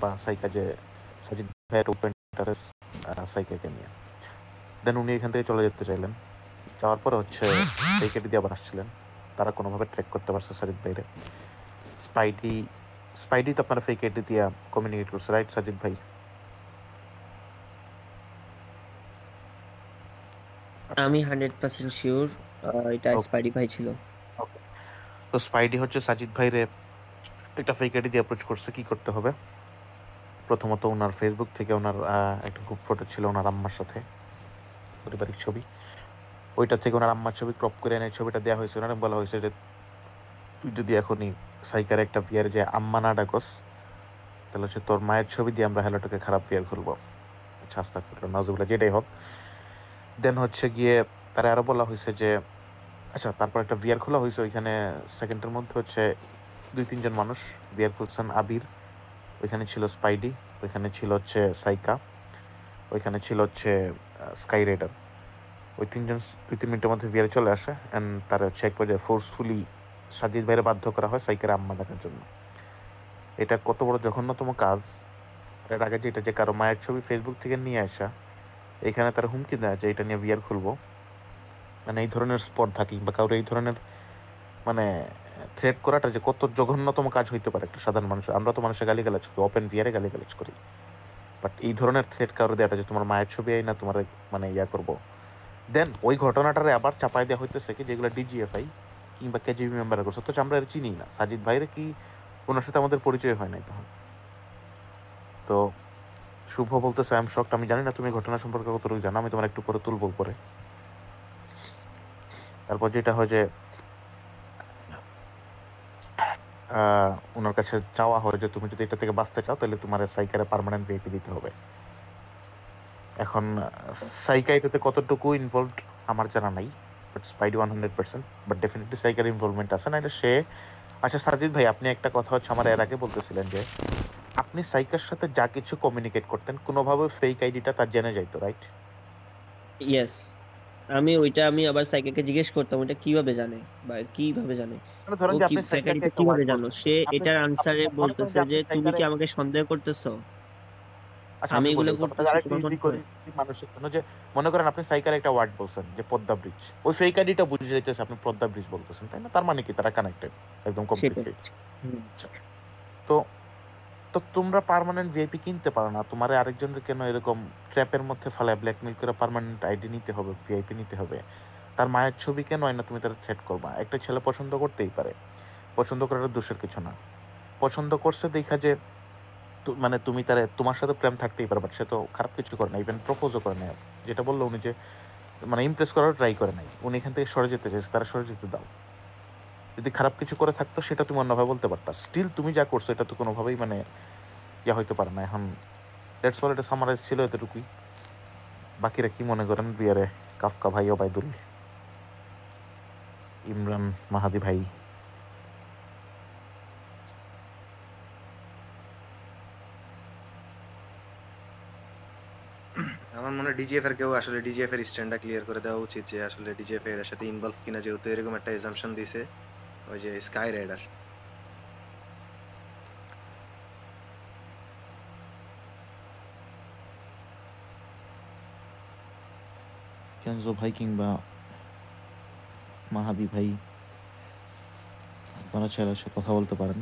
বা সাইকা যে সাজিদ ভাইয়ের ওপেন সাইকাকে নিয়ে। দেন উনি এখান থেকে চলে যেতে চাইলেন। যাওয়ার পরে হচ্ছে ফেক আইডি দিয়ে আবার আসছিলেন। তারা কোনোভাবে ট্র্যাক করতে পারছে সাজিদ ভাইরে। স্পাইডি স্পাইডি তো আপনারা ফেক আইডি দিয়ে কমিউনিকেট করছে, রাইট সাজিদ ভাই? আচ্ছা, আমি 100% শিওর এটা ওকে, স্পাইডি ভাই ছিল। ওকে। তো স্পাইডি হচ্ছে সাজিদ ভাইরে একটা ফেক আইডি দিয়ে অ্যাপ্রোচ করছে। কি করতে হবে? প্রথমত ওনার ফেসবুক থেকে ওনার একটা গ্রুপ ফটো ছিল ওনার আম্মার সাথে, পারিবারিক ছবি। ওইটা থেকে ওনার আম্মার ছবি ক্রপ করে এনে ছবিটা দেওয়া হয়েছে। ওনার বলা হয়েছে যে তুই যদি এখনই সাইকার একটা ভিয়ার যে আম্মা না ডাকস, তাহলে হচ্ছে তোর মায়ের ছবি দিয়ে আমরা হ্যালোটাকে খারাপ ভিয়ার খুলবো। আচ্ছা, আস্তাগফিরুল্লাহ, নাউজুবিল্লাহ, যেটাই হোক। দেন হচ্ছে গিয়ে তারা আরও বলা হয়েছে যে আচ্ছা, তারপর একটা ভিয়ার খোলা হয়েছে। ওইখানে সেকেন্ডের মধ্যে হচ্ছে 2-3 জন মানুষ ভিয়ার খুলছেন। আবির, ওইখানে ছিল স্পাইডি, ওইখানে ছিল হচ্ছে সাইকা, ওইখানে ছিল হচ্ছে স্কাই রেডার। ওই 3 জন 2-3 মিনিটের মধ্যে ভিয়ারে চলে আসে অ্যান্ড তারা হচ্ছে এক পর্যায়ে ফোর্সফুলি সাজিদ ভাইয়ের বাধ্য করা হয় সাইকের আম্মা ডাকার জন্য। এটা কত বড় জঘন্যতম কাজ! এর আগে যেটা যে কারো মায়ের ছবি ফেসবুক থেকে নিয়ে আসা, এখানে তারা হুমকি দেয় যে এটা নিয়ে ভিআর খুলবো। মানে এই ধরনের স্পর্ধা কিংবা কারো এই ধরনের মানে থ্রেট করাটা যে কত জঘন্যতম কাজ হইতে পারে একটা সাধারণ মানুষ। আমরা তো মানুষের গালিগালাজ করি, ওপেন ভিআরে গালিগালাজ করি, বাট এই ধরনের থ্রেট কারো দেওয়াটা যে তোমার মায়ের ছবি আই না তোমার মানে ইয়া করবো। দেন ওই ঘটনাটারে আবার চাপাই দেওয়া হইতেছে কি যেগুলো ডিজিএফআই কিংবা কেজিবি মেম্বাররা করছে, অথচ আমরা এর চিনি না। সাজিদ ভাইরে কি ওনার সাথে আমাদের পরিচয় হয় নাই তখন। তো শুভ বলতেছে আই এম শকড। আমি জানি না তুমি ঘটনা সম্পর্কে কতটুকু জানো, আমি তোমার একটু পরে তুলবো পরে। তারপর যেটা হয় যে ওনার কাছে চাওয়া হয় যে তুমি যদি এটা থেকে বাঁচতে চাও তাহলে তোমার সাইকারে পার্মানেন্ট ভিআইপি দিতে হবে। এখন সাইকা এটাতে কতটুকু ইনভলভড আমার জানা নাই, বাট স্পাইডি 100%, বাট ডেফিনেটলি সাইকার ইনভলভমেন্ট আছে না, এটা সে। আচ্ছা সাজিদ ভাই, আপনি একটা কথা হচ্ছে আমার এর আগে বলতেছিলেন যে আপনি সাইকার সাথে যা কিছু কমিউনিকেট করতেন কোনোভাবে ফেক আইডিটা তার জেনে যাইতো, রাইট? ইয়েস, আমি আবার সাইকাকে জিজ্ঞেস করতাম ওটা কিভাবে জানে বা কিভাবে জানে। মানে ও ধরেন যে কি আপনি সাইকারকে ফ্যাকাল্টিতে একটা কিভাবে ওয়ার্ড জানো, বলছেন, সে আপনি এটার আপনি আনসারে মনে করেন বলতেছে যে যে আপনি তুমি সাইকারে, কি আমাকে সন্দেহ করতেছো, আচ্ছা আমি আমি বলি এগুলো ব্যাপারটা করতেছি আরেকটু তোমার ইজি মনে করি হয়। মানুষের জন্য, যে মনে করেন আপনি সাইকারে একটা ওয়ার্ড বলছেন যে পদ্মা ব্রিজ, ওই ফেক আইডিটা বুঝে যাইতেছে আপনি পদ্মা ব্রিজ বলতেছেন, তাই না? তার মানে কি তারা কানেক্টেড একদম সেটাই। কমপ্লিটলি। হুম। আচ্ছা, তো তো তোমরা পার্মানেন্ট ভিআইপি কিনতে পারো না? তোমার আরেকজনের কেন এরকম ট্র্যাপের মধ্যে ফেলায় ব্ল্যাকমেল করে পার্মানেন্ট আইডি নিতে হবে, ভিআইপি নিতে হবে? তার মায়ের ছবি কেন হয় না তুমি তার থ্রেট করবা? একটা ছেলে পছন্দ করতেই পারে, পছন্দ করাটা দোষের কিছু না। পছন্দ করছে দেখা যে মানে তুমি তার তোমার সাথে প্রেম থাকতেই পারে, বাট সে তো খারাপ কিছু করে না, ইভেন প্রপোজও করে না। যেটা বললো উনি যে মানে ইমপ্রেস করার ট্রাই করে নাই, উনি এখান থেকে সরে যেতে চাইছে, তারা সরে যেতে দাও। যদি খারাপ কিছু করে থাকতো সেটা তুমি অন্যভাবে বলতে পারতা, স্টিল তুমি যা করছো এটা তো কোনোভাবেই মানে ইয়া হইতে পারে না। এখন দ্যাটস অল, এটা সামারাইজ ছিল এতটুকুই। বাকিরা কি মনে করেন বিয়ারে? কাফকা ভাই, ওবায়দুল, ইমরান, মাহাদি ভাই? আমার মনে হয় ডিজিএফ এর কেউ আসলে ডিজিএফ এর স্ট্যান্ডটা ক্লিয়ার করে দেওয়া উচিত যে আসলে ডিজিএফ এর সাথে ইনভলভ কিনা, যেহেতু এরকম একটা এজাম্পশন দিছে ওই যে স্কাই রাইডার। কেনজো ভাই কিংবা মাহাদি ভাই, আপনারা চাইলে সে কথা বলতে পারেন।